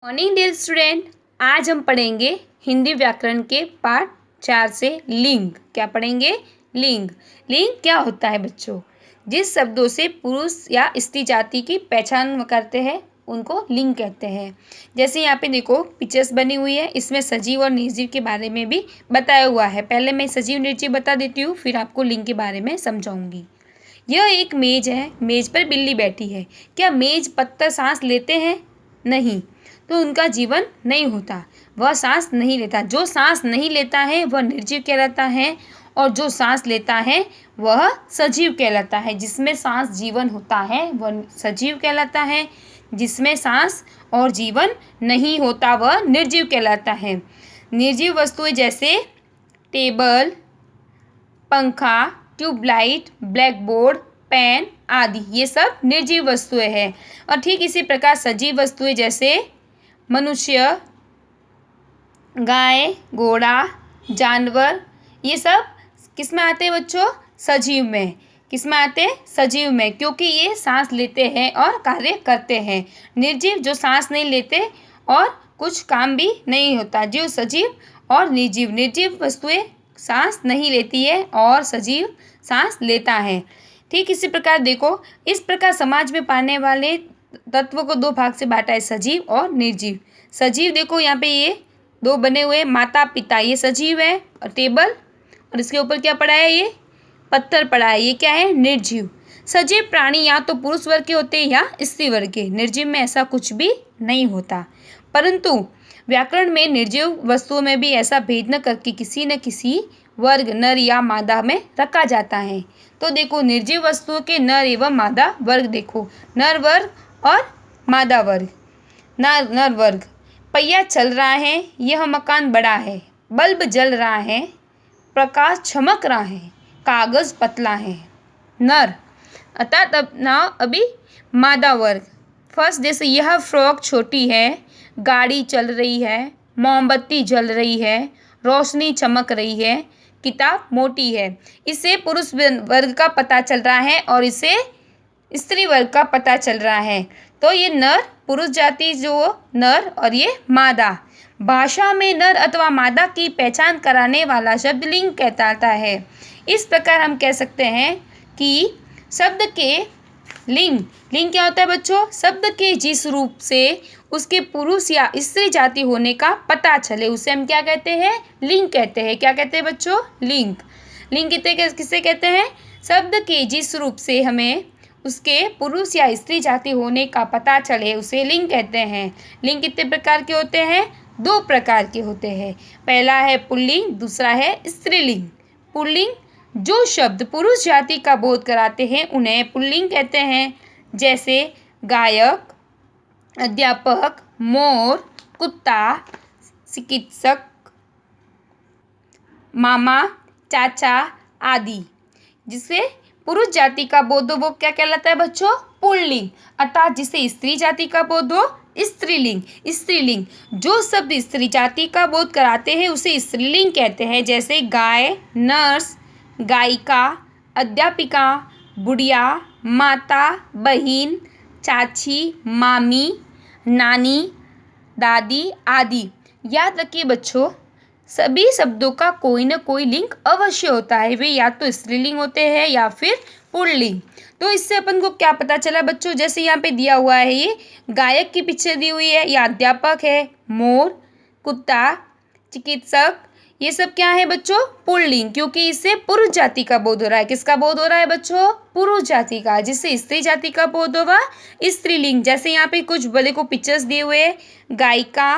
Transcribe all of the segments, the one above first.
Morning dear student. आज हम पढ़ेंगे हिंदी व्याकरण के पाठ 4 से लिंग। क्या पढ़ेंगे? लिंग। लिंग क्या होता है बच्चों? जिस शब्दों से पुरुष या स्त्री जाति की पहचान करते हैं उनको लिंग कहते हैं। जैसे यहाँ पे देखो पिक्चर्स बनी हुई है, इसमें सजीव और निर्जीव के बारे में भी बताया हुआ है। पहले मैं सजीव निर्जीव बता देती हूँ, फिर आपको लिंग के बारे में समझाऊंगी। यह एक मेज है, मेज पर बिल्ली बैठी है। क्या मेज पत्थर सांस लेते हैं? नहीं, तो उनका जीवन नहीं होता, वह सांस नहीं लेता। जो सांस नहीं लेता है वह निर्जीव कहलाता है, और जो सांस लेता है वह सजीव कहलाता है। जिसमें सांस जीवन होता है वह सजीव कहलाता है, जिसमें सांस और जीवन नहीं होता वह निर्जीव कहलाता है। निर्जीव वस्तुएं जैसे टेबल, पंखा, ट्यूबलाइट, ब्लैक बोर्ड, पेन आदि, ये सब निर्जीव वस्तुएं हैं। और ठीक इसी प्रकार सजीव वस्तुएं जैसे मनुष्य, गाय, घोड़ा, जानवर, ये सब किस में आते हैं बच्चों? सजीव में। किस में आते हैं? सजीव में, क्योंकि ये सांस लेते हैं और कार्य करते हैं। निर्जीव जो सांस नहीं लेते और कुछ काम भी नहीं होता। जो सजीव और निर्जीव, निर्जीव वस्तुएं सांस नहीं लेती है और सजीव सांस लेता है। ठीक इसी प्रकार देखो, इस प्रकार समाज में पाने वाले तत्व को दो भाग से बांटा है, सजीव और निर्जीव। सजीव देखो यहाँ पे ये दो बने हुए माता पिता, ये सजीव है, और टेबल, और इसके ऊपर क्या पड़ा है? ये पत्थर पड़ा है, ये क्या है? निर्जीव। सजीव प्राणी या तो पुरुष वर्ग के होते हैं या स्त्री वर्ग के। निर्जीव में ऐसा कुछ भी नहीं होता। परंतु व्याकरण में निर्जीव वस्तुओं में भी ऐसा भेद न करके किसी न किसी वर्ग नर या मादा में रखा जाता है। तो देखो निर्जीव वस्तुओं के नर एवं मादा वर्ग देखो, नर वर्ग और मादा वर्ग। नर वर्ग, पहिया चल रहा है, यह मकान बड़ा है, बल्ब जल रहा है, प्रकाश चमक रहा है, कागज पतला है। नर। अर्थात अपना अभी मादा वर्ग। फर्स्ट जैसे यह फ्रॉक छोटी है, गाड़ी चल रही है, मोमबत्ती जल रही है, रोशनी चमक रही है, किताब मोटी है। इससे पुरुष वर्ग का पता चल रहा है और इसे स्त्री वर्ग का पता चल रहा है। तो ये नर, पुरुष जाति जो नर, और ये मादा। भाषा में नर अथवा मादा की पहचान कराने वाला शब्द लिंग कहलाता है। इस प्रकार हम कह सकते हैं कि शब्द के लिंग, लिंग क्या होता है बच्चों? शब्द के जिस रूप से उसके पुरुष या स्त्री जाति होने का पता चले उसे हम क्या कहते हैं? लिंग कहते हैं। क्या कहते हैं बच्चों? लिंग। लिंग किसे कहते हैं? शब्द के जिस रूप से हमें उसके पुरुष या स्त्री जाति होने का पता चले उसे लिंग कहते हैं। लिंग कितने प्रकार के होते हैं? दो प्रकार के होते हैं। पहला है पुल्लिंग, दूसरा है स्त्रीलिंग। पुल्लिंग जो शब्द पुरुष जाति का बोध कराते हैं उन्हें पुल्लिंग कहते हैं। जैसे गायक, अध्यापक, मोर, कुत्ता, चिकित्सक, मामा, चाचा आदि। जिसे पुरुष जाति का बोध हो वो क्या कहलाता है बच्चों? पुल्लिंग। अर्थात जिसे स्त्री जाति का बोध हो स्त्रीलिंग। स्त्रीलिंग जो शब्द स्त्री जाति का बोध कराते हैं उसे स्त्रीलिंग कहते हैं। जैसे गाय, नर्स, गायिका, अध्यापिका, बुढ़िया, माता, बहन, चाची, मामी, नानी, दादी आदि। याद रखिए बच्चों, सभी शब्दों का कोई ना कोई लिंग अवश्य होता है। वे या तो स्त्रीलिंग होते हैं या फिर पुल्लिंग। तो इससे अपन को क्या पता चला बच्चों? जैसे यहाँ पे दिया हुआ है, ये गायक की पिक्चर दी हुई है, या अध्यापक है, मोर, कुत्ता, चिकित्सक, ये सब क्या है बच्चों? पुल्लिंग, क्योंकि इससे पुरुष जाति का बोध हो रहा है। किसका बोध हो रहा है बच्चों? पुरुष जाति का। जिससे स्त्री जाति का बोध होगा स्त्रीलिंग। जैसे यहाँ पे कुछ बड़े को पिक्चर्स दिए हुए, गायिका,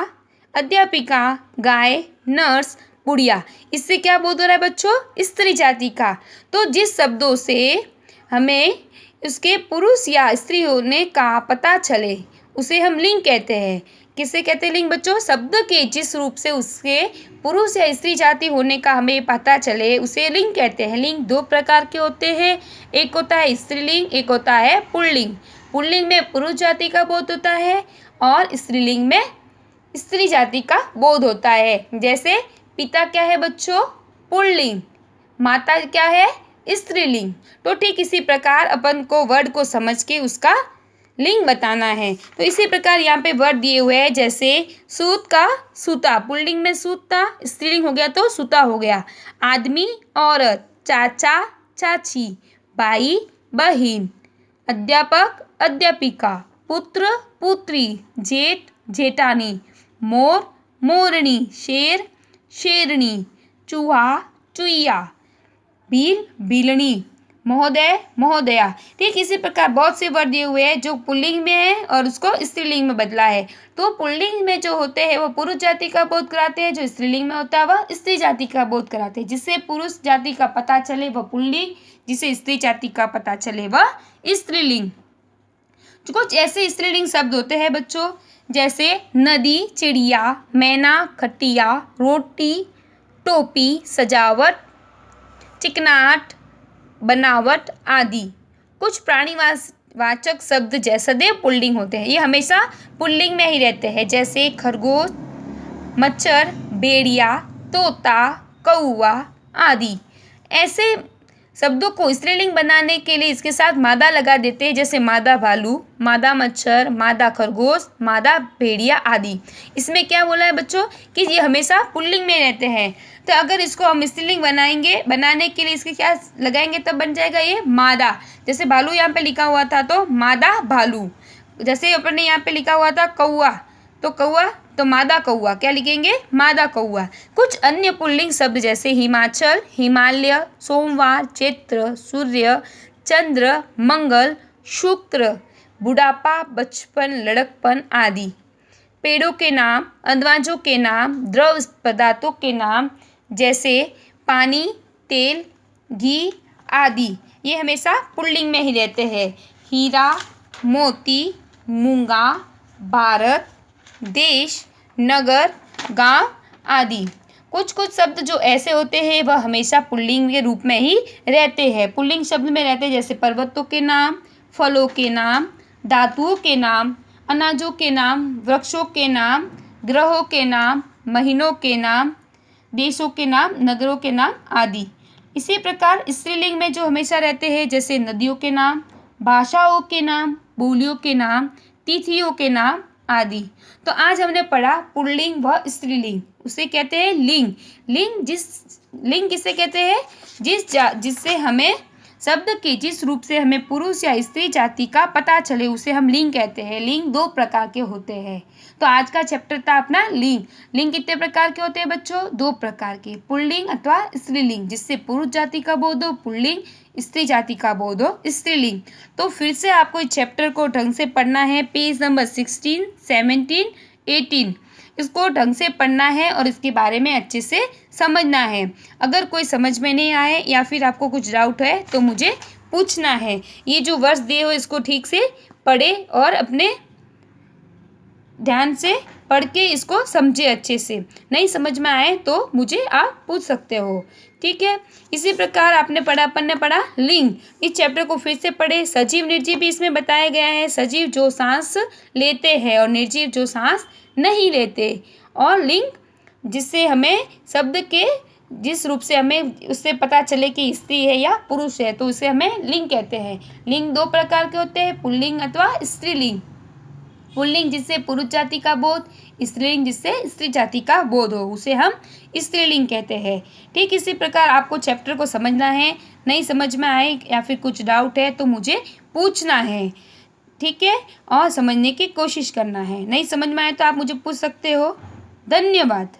अध्यापिका, गाय, नर्स, बुढ़िया, इससे क्या बोध हो रहा है बच्चों? स्त्री जाति का। तो जिस शब्दों से हमें उसके पुरुष या स्त्री होने का पता चले उसे हम लिंग कहते हैं। किसे कहते हैं लिंग बच्चों? शब्द के जिस रूप से उसके पुरुष या स्त्री जाति होने का हमें पता चले उसे लिंग कहते हैं। लिंग दो प्रकार के होते हैं, एक होता है स्त्रीलिंग, एक होता है पुल्लिंग। पुल्लिंग में पुरुष जाति का बोध होता है और स्त्रीलिंग में स्त्री जाति का बोध होता है। जैसे पिता क्या है बच्चों? पुल्लिंग। माता क्या है? स्त्रीलिंग। तो ठीक इसी प्रकार अपन को वर्ड को समझ के उसका लिंग बताना है। तो इसी प्रकार यहाँ पे वर्ड दिए हुए हैं, जैसे सूत का सूता, पुल्लिंग में सूत था, स्त्रीलिंग हो गया तो सूता हो गया। आदमी औरत, चाचा चाची, भाई बहिन, अध्यापक अध्यापिका, पुत्र पुत्री, जेठ जेठानी, मोर मोरनी, शेर शेरनी, चूहा चुईया, भील भीलनी, महोदय महोदया। ठीक इसी प्रकार बहुत से वर्ड दिए हुए हैं जो पुल्लिंग में है और उसको स्त्रीलिंग में बदला है। तो पुल्लिंग में जो होते हैं वो पुरुष जाति का बोध कराते हैं, जो स्त्रीलिंग में होता है वह स्त्री जाति का बोध कराते हैं। जिससे पुरुष जाति का पता चले वह पुल्लिंग, जिसे स्त्री जाति का पता चले वह स्त्रीलिंग। कुछ ऐसे स्त्रीलिंग शब्द होते हैं बच्चों, जैसे नदी, चिड़िया, मैना, खटिया, रोटी, टोपी, सजावट, चिकनाहट, बनावट आदि। कुछ प्राणीवाचक शब्द जैसे सदैव पुल्लिंग होते हैं, ये हमेशा पुल्लिंग में ही रहते हैं, जैसे खरगोश, मच्छर, भेड़िया, तोता, कौवा आदि। ऐसे शब्दों को स्त्रीलिंग बनाने के लिए इसके साथ मादा लगा देते हैं, जैसे मादा भालू, मादा मच्छर, मादा खरगोश, मादा भेड़िया आदि। इसमें क्या बोला है बच्चों कि ये हमेशा पुल्लिंग में रहते हैं। तो अगर इसको हम स्त्रीलिंग बनाएंगे, बनाने के लिए इसके क्या लगाएंगे तब बन जाएगा ये मादा। जैसे भालू यहाँ पे लिखा हुआ था तो मादा भालू, जैसे अपन ने यहाँ पे लिखा हुआ था कौवा, तो कौवा तो मादा कौवा, क्या लिखेंगे मादा कौवा। कुछ अन्य पुल्लिंग शब्द जैसे हिमाचल, हिमालय, सोमवार, चैत्र, सूर्य, चंद्र, मंगल, शुक्र, बुढ़ापा, बचपन, लड़कपन आदि। पेड़ों के नाम, अनाजों के नाम, द्रव पदार्थों के नाम जैसे पानी, तेल, घी आदि, ये हमेशा पुल्लिंग में ही रहते हैं। हीरा, मोती, मूंगा, भारत, देश, नगर, गांव आदि। कुछ कुछ शब्द जो ऐसे होते हैं वह हमेशा पुल्लिंग के रूप में ही रहते हैं, पुल्लिंग शब्द में रहते हैं, जैसे पर्वतों के नाम, फलों के नाम, धातुओं के नाम, अनाजों के नाम, वृक्षों के नाम, ग्रहों के नाम, महीनों के नाम, देशों के नाम, नगरों के नाम आदि। इसी प्रकार स्त्रीलिंग में जो हमेशा रहते हैं, जैसे नदियों के नाम, भाषाओं के नाम, बोलियों के नाम, तिथियों के नाम आदि। तो आज हमने पढ़ा पुल्लिंग व स्त्रीलिंग, उसे कहते हैं लिंग। लिंग किसे कहते हैं, जिससे हमें शब्द के जिस रूप से हमें पुरुष या स्त्री जाति का पता चले उसे हम लिंग कहते हैं। लिंग दो प्रकार के होते हैं। तो आज का चैप्टर था अपना लिंग। लिंग कितने प्रकार के होते हैं बच्चों, दो प्रकार के, पुल्लिंग अथवा स्त्रीलिंग, जिससे पुरुष जाति का बोध हो पुल्लिंग, स्त्री जाति का बोध हो स्त्रीलिंग। तो फिर से आपको इस चैप्टर को ढंग से पढ़ना है, पेज नंबर 16, 17, 18 इसको ढंग से पढ़ना है और इसके बारे में अच्छे से समझना है। अगर कोई समझ में नहीं आए या फिर आपको कुछ डाउट है तो मुझे पूछना है। ये जो वर्ड्स दिए हो इसको ठीक से पढ़े और अपने ध्यान से पढ़ के इसको समझे अच्छे से। नहीं समझ में आए तो मुझे आप पूछ सकते हो, ठीक है। इसी प्रकार अपन ने पढ़ा लिंग। इस चैप्टर को फिर से पढ़े। सजीव निर्जीव भी इसमें बताया गया है। सजीव जो सांस लेते हैं और निर्जीव जो सांस नहीं लेते। और लिंग जिससे हमें शब्द के जिस रूप से हमें उससे पता चले कि स्त्री है या पुरुष है तो उसे हमें लिंग कहते हैं। लिंग दो प्रकार के होते हैं, पुल्लिंग अथवा स्त्रीलिंग। पुल्लिंग जिससे पुरुष जाति का बोध, स्त्रीलिंग जिससे स्त्री जाति का बोध हो उसे हम स्त्रीलिंग कहते हैं। ठीक इसी प्रकार आपको चैप्टर को समझना है। नहीं समझ में आए या फिर कुछ डाउट है तो मुझे पूछना है, ठीक है, और समझने की कोशिश करना है। नहीं समझ में आए तो आप मुझे पूछ सकते हो। धन्यवाद।